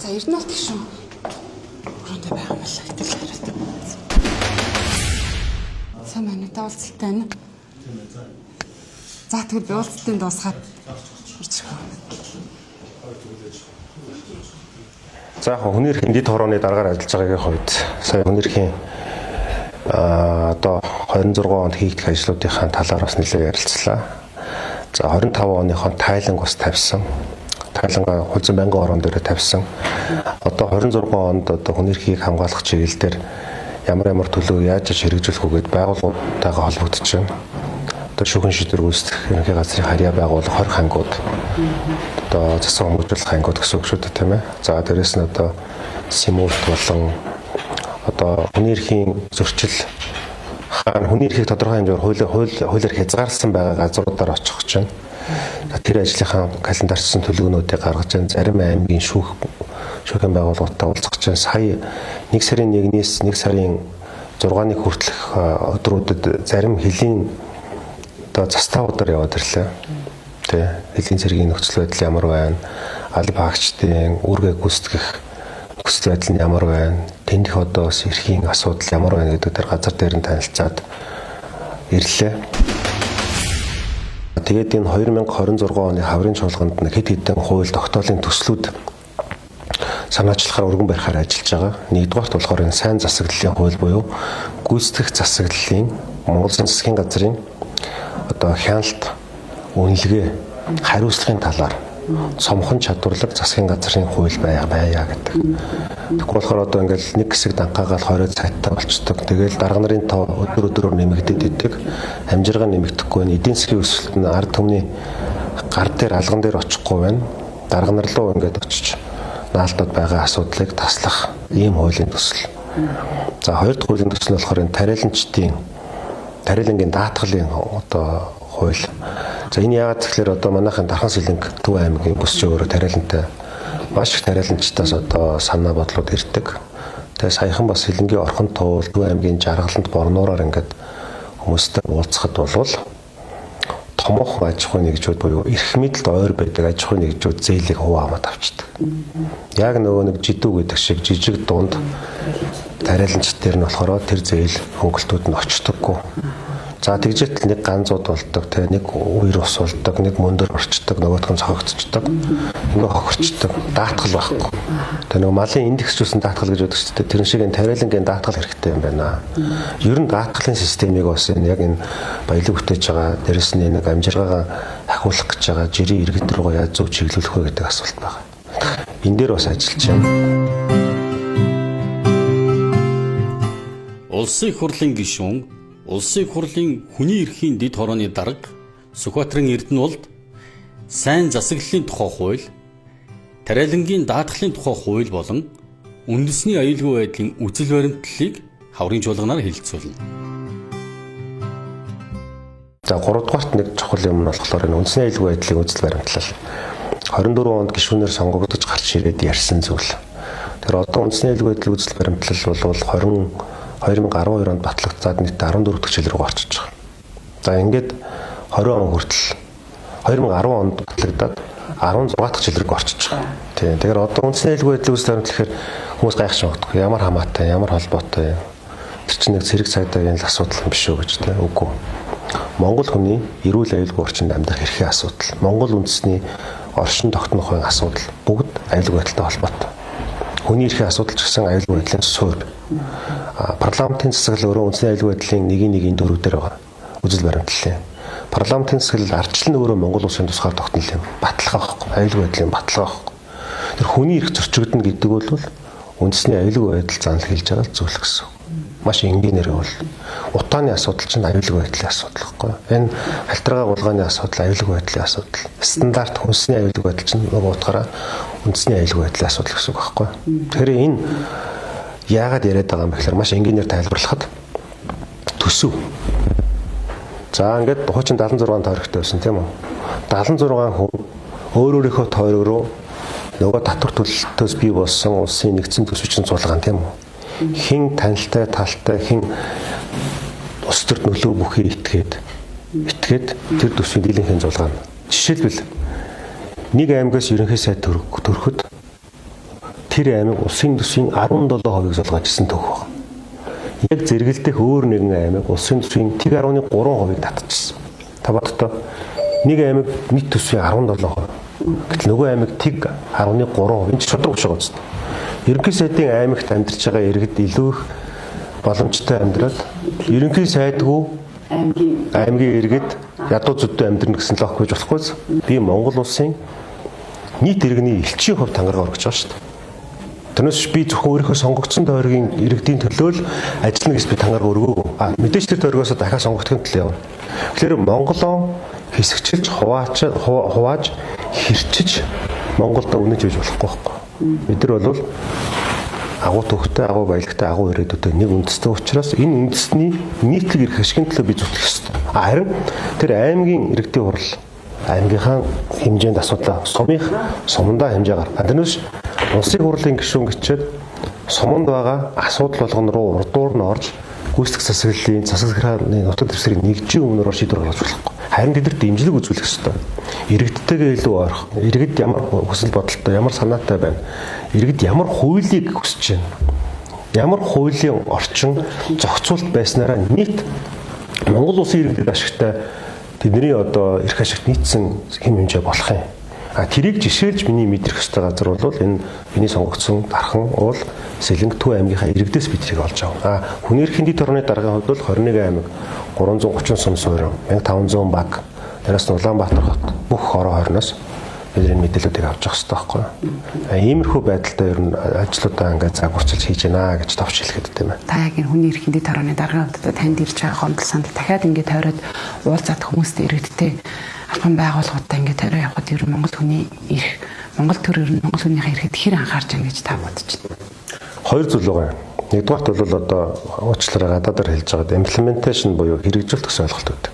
За ер нь бол тийш үү. Өрөөндөө байгаа мэл хэтэл хариулт. Сайн байна. Уулзалтай байна. За тэгвэл би уулзалтын дуусгаад ирчих. За хүний эрхийн дэд хорооны дараагаар ажиллаж байгаагийн хувьд сая хүний эрхийн одоо 26 онд хийгдэх ажлуудынхаа талаар бас нэлээд ярилцлаа. За 25 оныхон тайланг бас тавьсан. Тайлангаа хулцсан байнгын орон дээр тавьсан. Одоо 26 онд одоо хүний эрхийг хамгаалах чиглэлээр ямар төлөв яаж хэрэгжүүлэх үгээд байгууллагуудтайгаа холбогдож байна. Одоо шүүхэн шийдвэр гүйцэтгэх ерөнхий газрын харьяа байгуулах 20 хангууд. Одоо засаг хөнгөлөх хангууд гэсэн үг шүү дээ, тийм ээ. За дээрэс нь одоо Симурт болон одоо хүний эрхийн зөрчил хаана хүний эрхийг тодорхой хэмжээгээр хуулиар хязгаарсан байгаа газруудаар очих гэж байна. Тэр ажлынхаа календарчсан төлөвлөгөөнүүдийг гаргаж байна. Зарим аймгийн шүүхэн байгууллагуудтай уулзах гэж байна. Сая 1 сарын 1-ээс 1 сарын 6-ны хүртэлх өдрүүдэд зарим хилийн одоо заставуудаар яваад ирлээ. Тэ хилийн цэргийн нөхцөл байдал ямар байна? Аль багчдын үүргээ гүйцэтгэх нөхцөл байдал нь ямар байна? Тэндх одоо бас эрхийн асуудал ямар байна гэдэг дээр газар дээр нь танилцаад ирлээ. Тэгээд энэ 2026 оны хаврын чуулганд хэд хэдэн хууль тогтоолын төслүүд санаачлахаар өргөн барихаар ажиллаж байгаа. Нэгдүгээрт болохоор энэ сайн засаглалын хууль буюу гүйцэтгэх засаглалын Монгол засгийн газрын одоо хяналт, үнэлгээ, хариуцлагын талаар цомхон чадварлаг засгийн газрын хууль байя гэдэг. Тэгэхгүй болохоор одоо ингээл нэг хэсэг данхаагаал 20 цайттай болчдөг. Тэгэл дарга нарын тоо өдрөөр нэмэгдээд идэг. Амжиргаа нэмэгдэхгүй байна. Эдийн засгийн өсөлт нь ард түмний гар дээр алган дээр очихгүй байна. Дарга нар руу ингээд очиж наалтад байгаа асуудлыг таслах ийм хуулийн төсөл. За хоёр дахь хуулийн төсөл нь болохоор энэ тариалангийн даатгалын одоо хууль. За энэ яагаад тэгэхээр одоо манайхын Дархан Сэлэнг Төв аймгийн бүсч өөрөө тариалантай маш их тариаланчдаас одоо санаа бодлоод ирдэг. Тэгээ саяхан бас Сэлэнгийн орхон туул Төв аймгийн жаргаланд борнуураар ингээд хүмүүстэй уулзахад болвол томоохон аж ахуйн нэгжүүд буюу эрх мэдэлд ойр байдаг аж ахуйн нэгжүүд зээлийг хуваамаад авчдаг. Яг нөгөө нэг жидүү гэдэг шиг жижиг дунд тариаланчд дээр нь болохоор тэр зээл хөнгөлтүүд нь очдоггүй. За тэгжээл нэг ганцууд болдог, тэ нэг үер ус болдог, нэг мөндөр орчдөг, нөгөөх нь цогцчдөг, ингээ хохирчдөг, даатгал байхгүй. Тэ нөгөө малын индексжүүлсэн даатгал гэж байдаг шүү дээ. Тэр шиг энэ тариалангийн даатгал хэрэгтэй юм байна. Ер нь даатгалын системийг бас энэ яг энэ баялаг бүтээж байгаа, дээрэс нь нэг амжиргаагаа ахиулах гэж байгаа жирийн иргэд рүү яаж зөв чиглүүлэх вэ гэдэг асуулт байна. Энэ дээр бас ажиллаж байна. Улсын их хурлын гишүүн Улсын их хурлын хүний эрхийн дэд хорооны дарга Сүхбаатарын Эрдэнэболд сайн засаглалын тухай хууль, тариалангийн даатгалын тухай хууль болон үндэсний аюулгүй байдлын үзэл баримтлалыг хаврын чуулганаар хэлэлцүүлнэ. За 3 дугаарт нэг чухал юм нь болохоор энэ үндэсний аюулгүй байдлын үзэл баримтлал 24 онд гишүүнээр сонгогдож гарч ирээд ярьсан зүйл. Тэр одоо үндэсний аюулгүй байдлын үзэл баримтлал бол 2012 онд батлагдаад нийт 14 дэх жил рүү орчиж байгаа. За ингээд 20 он хүртэл 2010 онд батлагдаад 16 дахь жил рүү орчиж байгаа. Тийм. Тэгэхээр одоо үндэсний аюулгүй байдлын үзэл баримтлахаар хүмүүс гайхаж магадгүй. Ямар хамаатай, ямар холбоотой юм. Тэр чинь нэг цэрэг цагдаагийн л асуудал юм биш үү гэж тийм үгүй. Монгол хүний эрүүл аюулгүй орчинд амьдрах эрхийн асуудал, Монгол үндэсний оршин тогтнох хувийн асуудал бүгд аюулгүй байдалтай холбоотой. Хүний эрхийн асуудал ч гэсэн аюулгүй байдлын суурь. Парламентын засаглал өөрөө үндэсний аюулгүй байдлын нэг дөрвдөр байгаа. Үзэл баримтлалын. Парламентын засаглал ардчлал нь өөрөө Монгол улсын тусгаар тогтнол юм. Баталгаа байхгүй. Аюулгүй байдлын баталгаа байхгүй. Тэр хүний эрх зөрчигдөн гэдэг бол үндэсний аюулгүй байдал занал хэлж байгаа зүйл гэсэн. Маш энгийнээр бол утааны асуудал чинь аюулгүй байдлын асуудал байхгүй. Энэ альтрага гулгааны асуудал аюулгүй байдлын асуудал. Стандарт хүнсний аюулгүй байдал чинь нөгөө утгаараа үндэсний аюулгүй байдлын асуудал гэсэн үг байхгүй. Тэгэхээр энэ яагаад яриад байгаа юм бэ гэхээр маш энгийнээр тайлбарлахад төсөв. За ингээд хуучин 76 тойрогтой байсан тийм үү? 76 хүн өөрийнхөө тойрог руу нөгөө татвар төлөлтөөс бий болсон улсын нэгдсэн төсвийн цуулгаан тийм үү? Хин танилтай талтай хин ус төрд нөлөө бүхий итгээд тэр төсвийн дийлэнхийн цуулгаан. Жишээлбэл нэг аймгаас ерөнхий сайд төрөхөд тэр аймаг улсын төсвийн 17%-ийг солгоожсэн төгөх байна. Яг зэрэгэлдэх өөр нэгэн аймаг улсын төсвийн тэг 1.3%-ийг татчихсан. Та бодтоо нэг аймаг нийт төсвийн 17%. Гэтэл нөгөө аймаг тэг 1.3%. Энд шудраг биш байгаа үст. Ерөнхий сайдын аймагт амьдарч байгаа иргэд илүү их боломжтой амьдраад ерөнхий сайдгүй аймгийн иргэд ядуу зүддээ амьдрна гэсэн л охиж болохгүйс. Би Монгол улсын нийт иргэний элчийн хувь тангараг өргөж байгаа шүү дээ. Тэрнээс би зөвхөн өөрийнхөө сонгогдсон тойргийн иргэдийн төлөө л ажиллана гэж би тангараг өргөөгүй. Мэдээж тэр тойргоос дахиад сонгогдохын төлөө явна. Тэгэхээр Монголоо хэсэгчилж хувааж хэрчиж Монголд үнэж байж болохгүй байхгүй. Бид нар бол агуу төвхтэй, агуу баялагтай, агуу ирээдүйтэй нэг үндэстэй учраас энэ үндэсний нийтлэг эрх ашигын төлөө би зүтгэх ёстой. Харин тэр аймгийн иргэдийн хурал аймгийнхаа хэмжээнд асуудал сумдаа хэмжээ гаргана. Тэрнээс улсын хурлын гишүүн гिचээд суманд байгаа асуудал болгон руу урдуур нь орж гүйцэтгэх засаглалын засаглалын нутаг дэвсгэрийг нэгжийн өмнөөр шийдвэр гаргаж болохгүй. Харин тэдэрт дэмжлэг үзүүлэх ёстой. Иргэдтэйгээ илүү ойрхон. Иргэд ямар хүсэл бодолтой, ямар санаатай байна. Иргэд ямар хуулийг хүсэж байна. Ямар хуулийн орчин зохицуулт байснараа нийт Монгол улсын иргэдэд ашигтай тэдний одоо эрх ашигт нийцсэн хэм хэмжээ болох юм. Тэрийг жишээлж миний мэдрэх ёстой газар бол энэ миний сонгогдсон дархан уул Сэлэнг Төв аймгийнхаа иргэдээс би тэрийг олж авна. Хүний эрхийн дэд орны даргын хувьд бол 21 аймаг 330 сум суурин 1500 баг. Тэрээс нь Улаанбаатар хот бүх хороо хорноос бид энэ мэдээллүүдийг авч явах хэрэгтэй байхгүй юу? Иймэрхүү байдалтай ер нь ажлуудаа ингээд загварчилж хийж байна гэж товч хэлэхэд тийм ээ. Та яг энэ хүний эрхийн дэд орны даргын хувьд танд ирж байгаа гомдол санал дахиад ингээд тойроод уулзаад хүмүүстэй иргэдтэй албан байгууллагуудаа ингээд тойроо явхад ер нь Монгол хүний эрх, Монгол төр ер нь Монгол хүнийхээ эрхэд хэр анхаарч байгаа гэж та бодож байна? Хоёр зүйл байгаа. Нэгдүгээрт бол одоо уучлаарай гадаадаар хэлж байгаа implementation буюу хэрэгжүүлэлт гэсэн ойлголт үүдэг.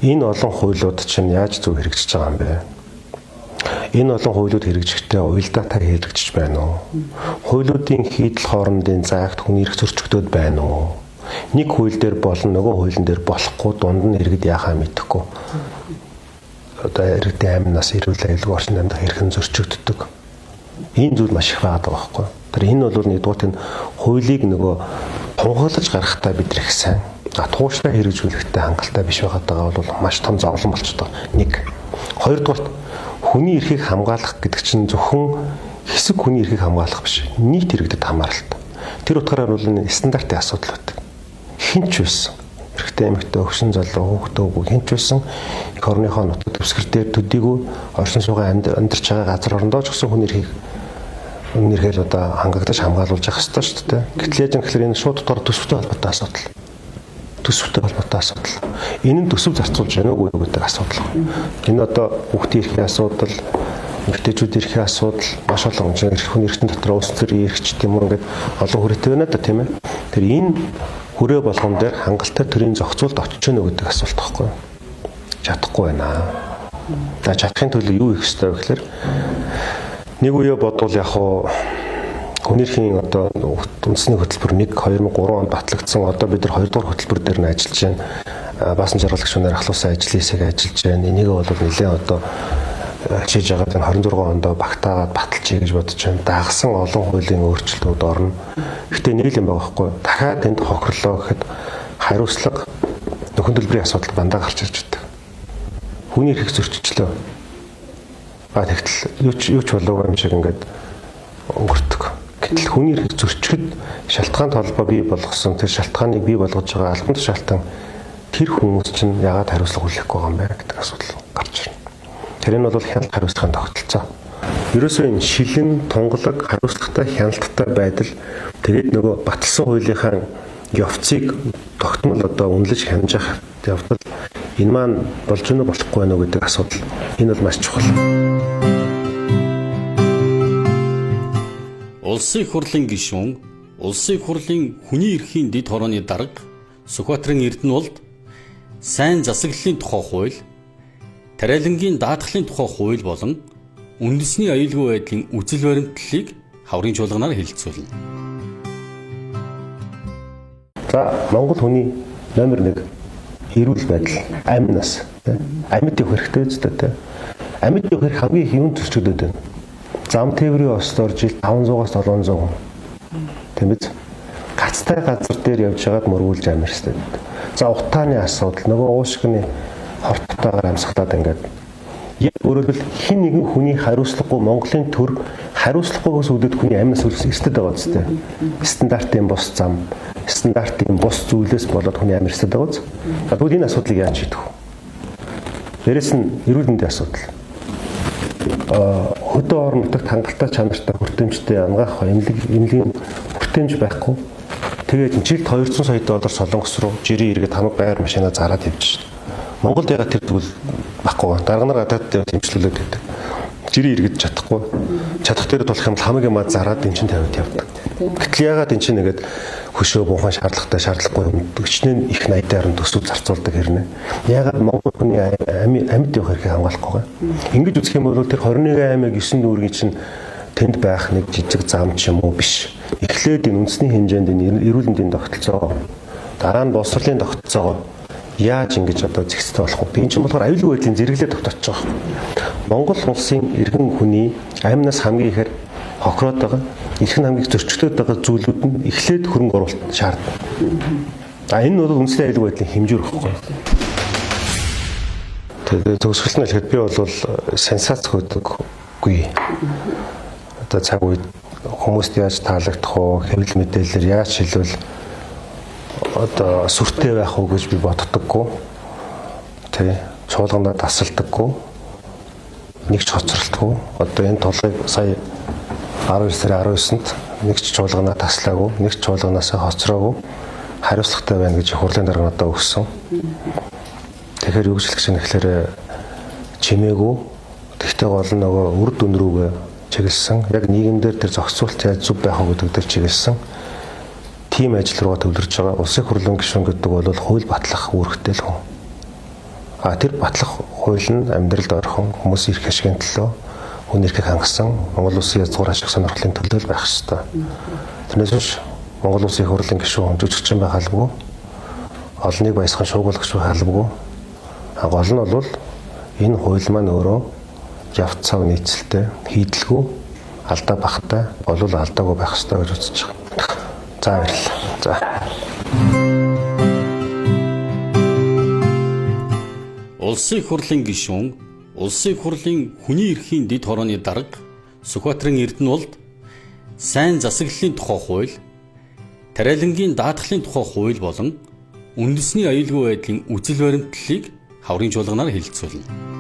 Энэ олон хуулиуд чинь яаж зөв хэрэгжиж байгаа юм бэ? Энэ олон хуулиуд хэрэгжихдээ уялдаатаар хэрэгжиж байна уу? Хуулиудын хийдэл хоорондын заагт хүний эрх зөрчигдөд байна уу? Нэг хууль дээр болон нөгөө хуулийн дээр болохгүй дунд нь иргэд яхаа мэдэхгүй. Одоо иргэдийн амнаас эрүүл аюулгүй орчин амьдах эрх нь зөрчигддөг. Энэ зүйл маш их байгаа байхгүй. Тэр энэ бол нэгдүгээр энэ хуулийг нөгөө тунхаглаж гаргахтаа бид их сайн. Тууштай хэрэгжүүлэхтэй хангалттай биш байгаатайгаа бол маш том зовлон болчихдог. Нэг. Хоёрдугаар хүний эрхийг хамгаалах гэдэг чинь зөвхөн хэсэг хүний эрхийг хамгаалах биш. Нийт иргэдэд хамааралтай. Тэр утгаараа бол энэ стандартын асуудал байдаг. Хинч байсан. Эрэгтэй эмэгтэй өгсөн залуу хүүхдээ үгүй хинч байсан. Их орныхоо нутаг дэвсгэр дээр төдийгүй оршин суугаа амьдарч байгаа газар орондоо ч гэсэн хүний эрхийг үнэрхэл одоо хангагдаж хамгаалуулж явах хэрэгтэй шүү дээ. Гэтэл яаж юм гэхээр энэ шууд дор төсөвтэй холбоотой асуудал. Төсөвтэй холбоотой асуудал. Энэ нь төсөв зарцуулж байна уу гэдэг асуудал. Энэ одоо хүүхдийн эрхийн асуудал, эмэгтэйчүүдийн эрхийн асуудал, маш олон хүн эрхтэн дотор улс төрийн эрхч тийм үү ингээд олон хүрээтэй байна да тийм ээ. Тэр энэ хүрээ болгон дээр хангалттай төрийн зохицуулт очиж гэнэ гэдэг асуулт байхгүй юу? Чадахгүй байна. За чадахын төлөө юу хийх ёстой вэ гэхээр нэг үе бодвол яг хуу хүний эрхийн одоо үндэсний хөтөлбөр 1-2-3 онд батлагдсан. Одоо бид нар 2 дугаар хөтөлбөр дээр нь ажиллаж байна. Баасан жаргалагч нар ахлуулсан ажлын хэсэг ажиллаж байна. Энийг бол нэлээд одоо хийж байгаа энэ 26 онд багтаагаад баталчихъя гэж бодож байна. Дагсан олон хуулийн өөрчлөлтүүд орно. Гэхдээ нэг л юм байгаа байхгүй. Дахиад энд хохирлоо гэхэд хариуцлага нөхөн төлбөрийн асуудал дандаа гарч ирж байдаг. Хүний эрхийг зөрчилөө. Тэгтэл юу ч болоогүй юм шиг ингээд өнгөрдөг. Гэтэл хүний эрхийг зөрчихэд шалтгаан толгой бий болгосон тэр шалтгааныг бий болгож байгаа албан тушаалтан тэр хүмүүс чинь яагаад хариуцлага хүлээхгүй байгаа юм бэ гэдэг асуудал гарч ирнэ. Тэр нь бол хяналт хариуцлагын тогтолцоо. Ерөөсөө энэ шилэн тунгалаг хариуцлагатай хяналттай байдал тэгээд нөгөө баталсан хуулийнхаа явцыг тогтмол одоо үнэлж хянаж явбал энэ маань болж гэнэ болохгүй байна уу гэдэг асуудал. Энэ бол маш чухал. Улсын их хурлын гишүүн, улсын их хурлын хүний эрхийн дэд хорооны дарга Сүхбаатарын Эрдэнэболд сайн засаглалын тухай хууль, тариалангийн даатгалын тухай хууль болон үндэсний аюулгүй байдлын үзэл баримтлалыг хаврын чуулганаар хэлэлцүүлнэ. За Монгол хүний номер 1 эрүүл байдал, амнаас амьд явах хэрэгтэй үстэй те. Амьд явах хэрэг хамгийн их юм зөрчигдөд байна. Зам тээврийн ослоор жил 500-аас 700 хүн. Тийм биз? Гацтай газар дээр явж байгаад мөргүүлж амьдсдаг. За утааны асуудал нөгөө уушгины хортотойгоор амьсгалаад ингээд яг өөрөлдөл хин нэгэн хүний хариуцлагагүй Монголын төр хариуцлагагүйгээс үүдээд хүний амьд сүлс эрсдэд байгаа үстэй. Стандартын бус зам, стандартын бус зүйлээс болоод хүний амьд эрсдэд байгаа үст. Тэгвэл энэ асуудлыг яаж шийдэх вэ? Дээрээс нь эрүүл мэндийн асуудал. Хөдөө орон нутагт хангалттай чанартай хүртээмжтэй ангаах эмнэлгийн хүртээмж байхгүй. Тэгээд жилд 200 сая доллар Солонгос руу жирийн иргэд хамаг байр машинаа зараад явж шээ. Монголд ягаад тэр тэгвэл баггүй. Дарганаар гадаад тэмцлүүлээд байдаг. Жирийн иргэд чадахгүй. Чадах дээр тулах юм бол хамаг юм зараад энэ чинь тавиад явдаг. Гэтэл ягаад энэ чинь нэгэд хөшөө буухан шаардлагатай шаардлагагүй юм гिचнээ их 80-аар нь төсөв зарцуулдаг хэрнээ. Ягаад Монгол хүний амьд явах эрхийг хамгаалахгүй. Ингэж үзэх юм бол тэр 21 аймаг 9 дүүргийн чинь тэнд байх нэг жижиг зам ч юм уу биш. Эхлээд энэ үндэсний хэмжээнд энэ эрүүл мэндийн тогтолцоо дараа нь боловсролын тогтолцоо яаж ингэж одоо зэгцтэй болох вэ? Энэ чинь болохоор аюулгүй байдлын зэрэглээ тогтоож байгаа. Монгол улсын иргэн хүний амнаас хамгийн ихээр хохироод байгаа, эрхэм хамгийн зөрчигдөд байгаа зүйлүүд нь эхлээд хөрөнгө оруулалт шаардна. Энэ нь бол үндэсний аюулгүй байдлын хэмжүүр байхгүй. Тэгээд төгсгөл нь хэлэхэд би бол сенсац хөөдөггүй. Одоо цаг үед хүмүүст яаж таалагдах вэ? Хэвлэл мэдээлэлээр яаж шилжүүл одоо сүртэй байх уу гэж би боддоггүй. Тэ чуулгандаа тасалдаггүй. Нэг ч хоцролтгүй. Одоо энэ тулгыг сая 12 сарын 19-нд нэг ч чуулганаа таслаагүй, нэг ч чуулганаас хоцроогүй. Хариуцлагатай байна гэж хурлын дарга надад өгсөн. Тэгэхээр юу гэж хэлэх чинь тэгэхээр чимээгүй. Тэгтээ гол нь нөгөө үр дүн рүүгээ чиглэсэн. Яг нийгэмдэр тэр зохицуулт яаж зүв байх вэ гэдэг дээр чиглэсэн. Тим ажил руу төвлөрж байгаа. Улсын хурлын гишүүн гэдэг бол хууль батлах үүрэгтэй л хүн. Тэр батлах хууль нь амьдралд орхон хүмүүсийн эрх ашигын төлөө хүн эрхийг хангасан Монгол улсын язгуур ашиг сонирхлын төлөө байх ёстой. Тэрнээс биш Монгол улсын хурлын гишүүн жүжигчин байх албагүй. Олныг баясхан шуугуулагч байх албагүй. Гол нь бол энэ хууль маань өөрөө явц цав нийцэлтэй, хийдэлгүй, алдаа багтай, болов алдаагүй байх ёстой гэж үзэж байгаа. За баярлалаа. За. Улсын хурлын гишүүн, улсын хурлын хүний эрхийн дэд хорооны дарга Сүхбаатарын Эрдэнэболд сайн засаглалын тухай хууль, тариалангийн даатгалын тухай хууль болон үндэсний аюулгүй байдлын үзэл баримтлалыг хаврын чуулганаар хэлэлцүүлнэ.